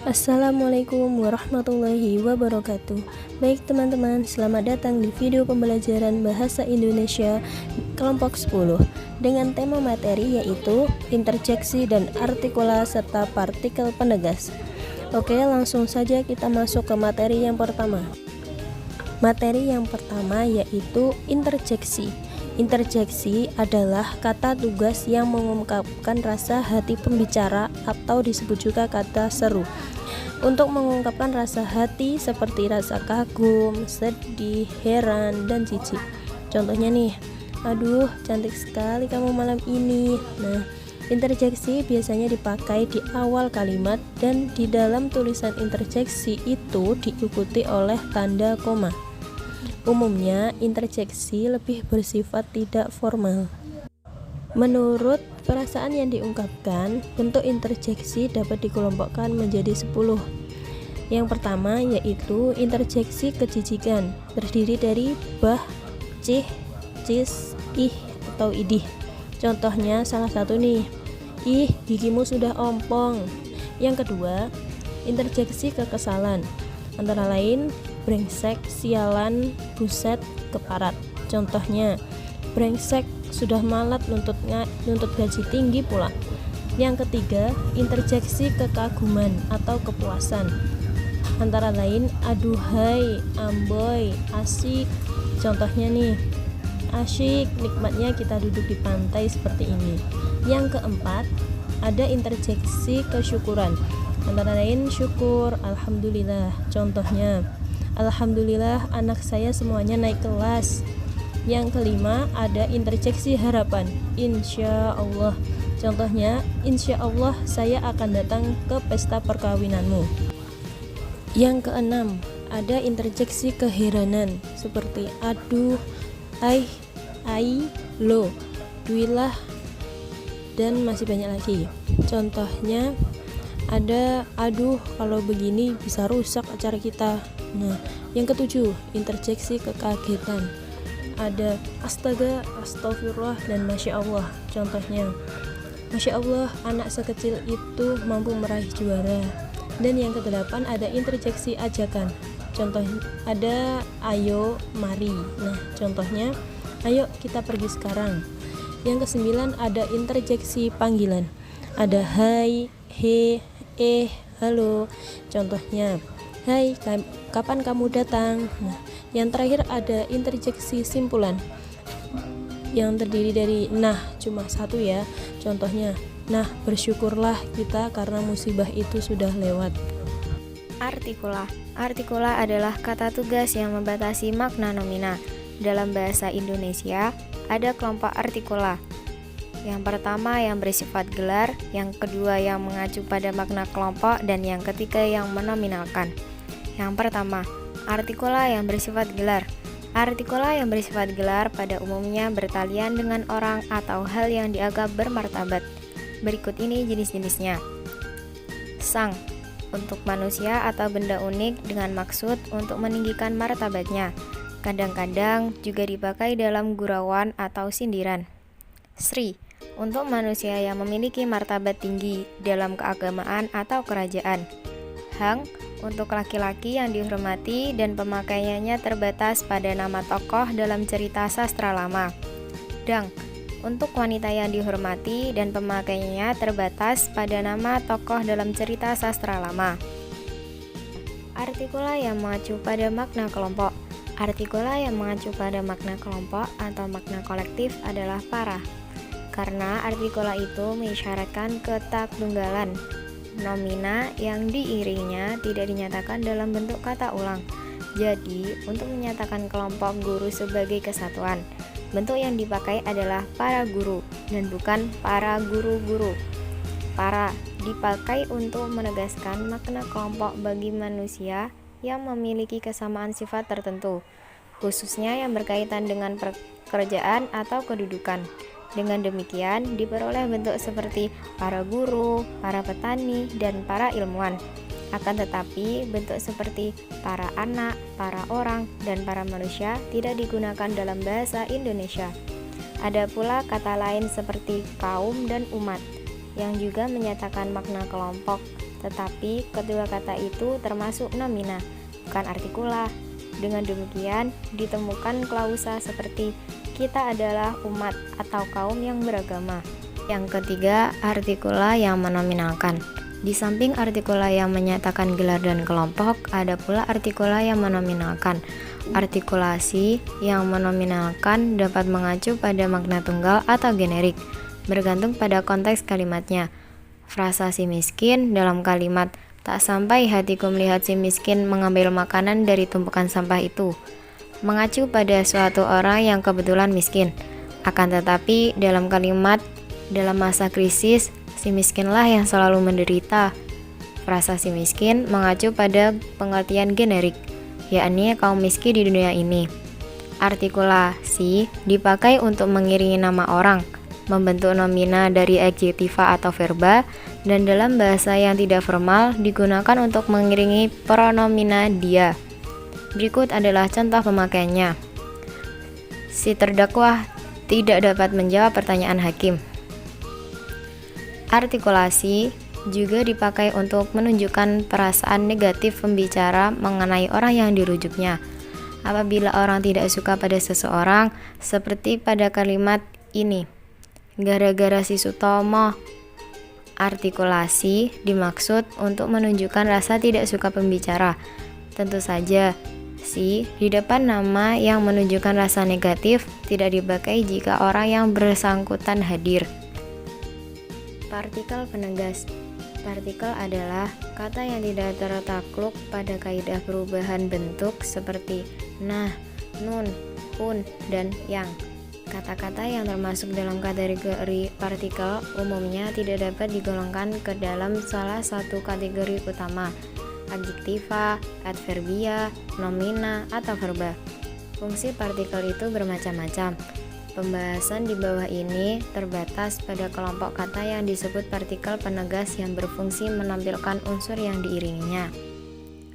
Assalamualaikum warahmatullahi wabarakatuh. Baik teman-teman, selamat datang di video pembelajaran Bahasa Indonesia kelompok 10 dengan tema materi yaitu interjeksi dan artikula serta partikel penegas. Oke, langsung saja kita masuk ke materi yang pertama. Materi yang pertama yaitu interjeksi. Interjeksi adalah kata tugas yang mengungkapkan rasa hati pembicara atau disebut juga kata seru. Untuk mengungkapkan rasa hati seperti rasa kagum, sedih, heran, dan jijik. Contohnya nih, aduh cantik sekali kamu malam ini. Nah, interjeksi biasanya dipakai di awal kalimat dan di dalam tulisan interjeksi itu diikuti oleh tanda koma. Umumnya, interjeksi lebih bersifat tidak formal. Menurut perasaan yang diungkapkan, bentuk interjeksi dapat dikelompokkan menjadi 10. Yang pertama yaitu interjeksi kejijikan, terdiri dari bah, cih, cis, ih, atau idih. Contohnya salah satu nih, ih gigimu sudah ompong. Yang kedua, interjeksi kekesalan, antara lain brengsek, sialan, buset, keparat. Contohnya, brengsek, sudah malat nuntut gaji tinggi pula. Yang ketiga, interjeksi kekaguman atau kepuasan, antara lain aduhai, amboy, asik. Contohnya nih, asyik, nikmatnya kita duduk di pantai seperti ini. Yang keempat, ada interjeksi kesyukuran, antara lain syukur, alhamdulillah. Contohnya, alhamdulillah anak saya semuanya naik kelas. Yang kelima, ada interjeksi harapan, insya Allah. Contohnya, insya Allah saya akan datang ke pesta perkawinanmu. Yang keenam, ada interjeksi keheranan seperti aduh, ai, lo, duilah, dan masih banyak lagi. Contohnya ada aduh kalau begini bisa rusak acara kita. Nah, yang ketujuh, interjeksi kekagetan. Ada astaga, astagfirullah, dan masya Allah. Contohnya, masya Allah anak sekecil itu mampu meraih juara. Dan yang kedelapan ada interjeksi ajakan. Contoh ada ayo, mari. Nah, contohnya ayo kita pergi sekarang. Yang kesembilan ada interjeksi panggilan. Ada hai, he, halo. Contohnya, hai, kapan kamu datang? Nah, yang terakhir ada interjeksi simpulan yang terdiri dari nah, cuma satu ya. Contohnya, nah bersyukurlah kita karena musibah itu sudah lewat. Artikula. Artikula adalah kata tugas yang membatasi makna nomina. Dalam bahasa Indonesia, ada kelompok artikula. Yang pertama yang bersifat gelar, yang kedua yang mengacu pada makna kelompok, dan yang ketiga yang menominalkan. Yang pertama, artikula yang bersifat gelar. Artikula yang bersifat gelar pada umumnya bertalian dengan orang atau hal yang dianggap bermartabat. Berikut ini jenis-jenisnya. Sang, untuk manusia atau benda unik dengan maksud untuk meninggikan martabatnya. Kadang-kadang juga dipakai dalam gurauan atau sindiran. Sri, untuk manusia yang memiliki martabat tinggi dalam keagamaan atau kerajaan. Hang, untuk laki-laki yang dihormati dan pemakaiannya terbatas pada nama tokoh dalam cerita sastra lama. Dang, untuk wanita yang dihormati dan pemakaiannya terbatas pada nama tokoh dalam cerita sastra lama. Artikula yang mengacu pada makna kelompok. Artikula yang mengacu pada makna kelompok atau makna kolektif adalah para. Karena artikula itu mengisyaratkan ketaktunggalan. Nomina yang diiringinya tidak dinyatakan dalam bentuk kata ulang. Jadi, untuk menyatakan kelompok guru sebagai kesatuan, bentuk yang dipakai adalah para guru dan bukan para guru-guru. Para dipakai untuk menegaskan makna kelompok bagi manusia yang memiliki kesamaan sifat tertentu, khususnya yang berkaitan dengan pekerjaan atau kedudukan. Dengan demikian, diperoleh bentuk seperti para guru, para petani, dan para ilmuwan. Akan tetapi, bentuk seperti para anak, para orang, dan para manusia tidak digunakan dalam bahasa Indonesia. Ada pula kata lain seperti kaum dan umat, yang juga menyatakan makna kelompok, tetapi kedua kata itu termasuk nomina, bukan artikula. Dengan demikian, ditemukan klausa seperti kita adalah umat atau kaum yang beragama. Yang ketiga, artikula yang menominalkan. Di samping artikula yang menyatakan gelar dan kelompok, ada pula artikula yang menominalkan. Artikulasi yang menominalkan dapat mengacu pada makna tunggal atau generik, bergantung pada konteks kalimatnya. Frasa si miskin dalam kalimat tak sampai hatiku melihat si miskin mengambil makanan dari tumpukan sampah itu, mengacu pada suatu orang yang kebetulan miskin. Akan tetapi dalam kalimat dalam masa krisis, si miskinlah yang selalu menderita. Frasa si miskin mengacu pada pengertian generik, yakni kaum miskin di dunia ini. Artikulasi dipakai untuk mengiringi nama orang, membentuk nomina dari adjektiva atau verba, dan dalam bahasa yang tidak formal digunakan untuk mengiringi pronomina dia. Berikut adalah contoh pemakaiannya. Si terdakwa tidak dapat menjawab pertanyaan hakim. Artikulasi juga dipakai untuk menunjukkan perasaan negatif pembicara mengenai orang yang dirujuknya. Apabila orang tidak suka pada seseorang, seperti pada kalimat ini, gara-gara si Sutomo. Artikulasi dimaksud untuk menunjukkan rasa tidak suka pembicara. Tentu saja, si di depan nama yang menunjukkan rasa negatif tidak dipakai jika orang yang bersangkutan hadir. Partikel penegas. Partikel adalah kata yang tidak tertakluk pada kaidah perubahan bentuk seperti nah, nun, pun, dan yang. Kata-kata yang termasuk dalam kategori partikel umumnya tidak dapat digolongkan ke dalam salah satu kategori utama, adjektiva, adverbia, nomina, atau verba. Fungsi partikel itu bermacam-macam. Pembahasan di bawah ini terbatas pada kelompok kata yang disebut partikel penegas yang berfungsi menampilkan unsur yang diiringinya.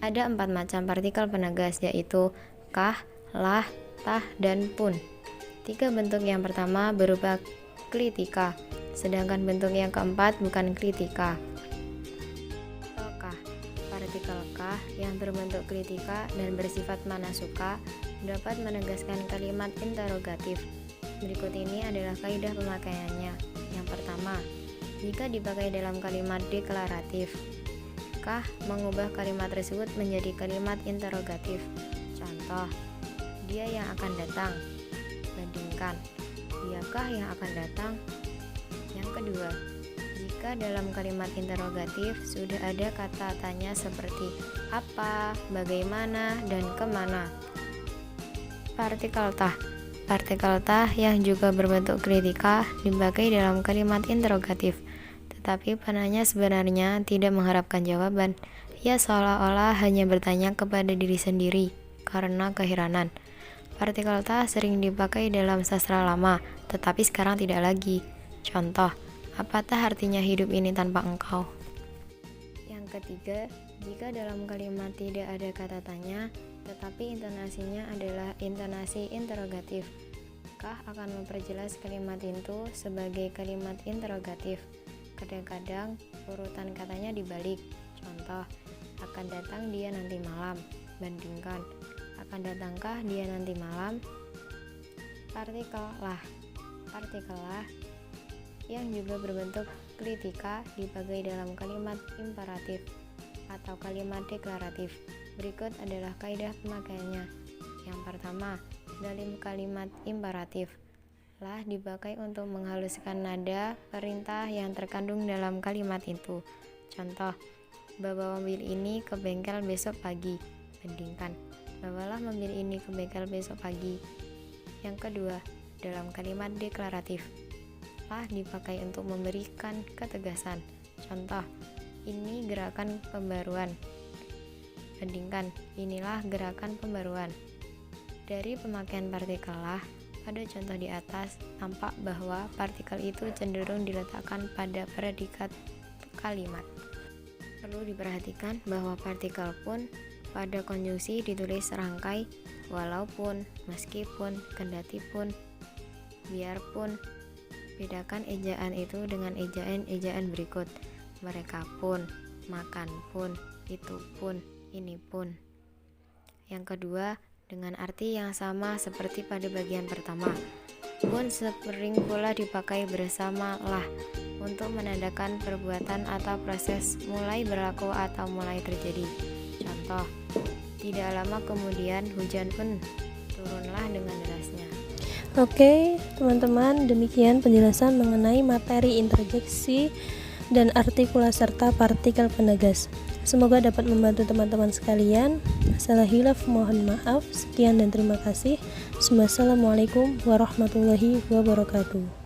Ada 4 macam partikel penegas, yaitu kah, lah, tah, dan pun. 3 bentuk yang pertama berupa klitika, sedangkan bentuk yang keempat bukan klitika. Kah, partikel kah yang berbentuk klitika dan bersifat manasuka dapat menegaskan kalimat interrogatif. Berikut ini adalah kaidah pemakaiannya. Yang pertama, jika dipakai dalam kalimat deklaratif, kah mengubah kalimat tersebut menjadi kalimat interrogatif. Contoh, dia yang akan datang. Bandingkan, diakah yang akan datang? Yang kedua, jika dalam kalimat interrogatif sudah ada kata tanya seperti apa, bagaimana, dan kemana. Partikel tah. Partikel tah yang juga berbentuk kritika dipakai dalam kalimat interrogatif, tetapi penanya sebenarnya tidak mengharapkan jawaban. Ia seolah-olah hanya bertanya kepada diri sendiri karena keheranan. Partikel tah sering dipakai dalam sastra lama, tetapi sekarang tidak lagi. Contoh, apatah artinya hidup ini tanpa engkau? Yang ketiga, jika dalam kalimat tidak ada kata tanya, tetapi intonasinya adalah intonasi interrogatif, kah akan memperjelas kalimat itu sebagai kalimat interrogatif. Kadang-kadang urutan katanya dibalik. Contoh, akan datang dia nanti malam. Bandingkan, akan datangkah dia nanti malam? Partikel lah. Partikel lah yang juga berbentuk kritika dipakai dalam kalimat imperatif atau kalimat deklaratif. Berikut adalah kaidah pemakaiannya. Yang pertama, dalam kalimat imperatif, lah dipakai untuk menghaluskan nada perintah yang terkandung dalam kalimat itu. Contoh, bawa mobil ini ke bengkel besok pagi. Bandingkan, bawalah mobil ini ke bengkel besok pagi. Yang kedua, dalam kalimat deklaratif, lah dipakai untuk memberikan ketegasan. Contoh, ini gerakan pembaruan. Bandingkan, inilah gerakan pembaruan. Dari pemakaian partikel lah pada contoh di atas, tampak bahwa partikel itu cenderung diletakkan pada predikat kalimat. Perlu diperhatikan bahwa partikel pun pada konjungsi ditulis serangkai, walaupun, meskipun, kendatipun, biarpun. Bedakan ejaan itu dengan ejaan-ejaan berikut. Mereka pun, makan pun, itu pun, ini pun. Yang kedua, dengan arti yang sama seperti pada bagian pertama. Pun sering pula dipakai bersama lah untuk menandakan perbuatan atau proses mulai berlaku atau mulai terjadi. Contoh, tidak lama kemudian hujan pun turunlah dengan derasnya. Oke, teman-teman, demikian penjelasan mengenai materi interjeksi dan artikula serta partikel penegas. Semoga dapat membantu teman-teman sekalian. Salah hilaf mohon maaf. Sekian dan terima kasih. Wassalamualaikum warahmatullahi wabarakatuh.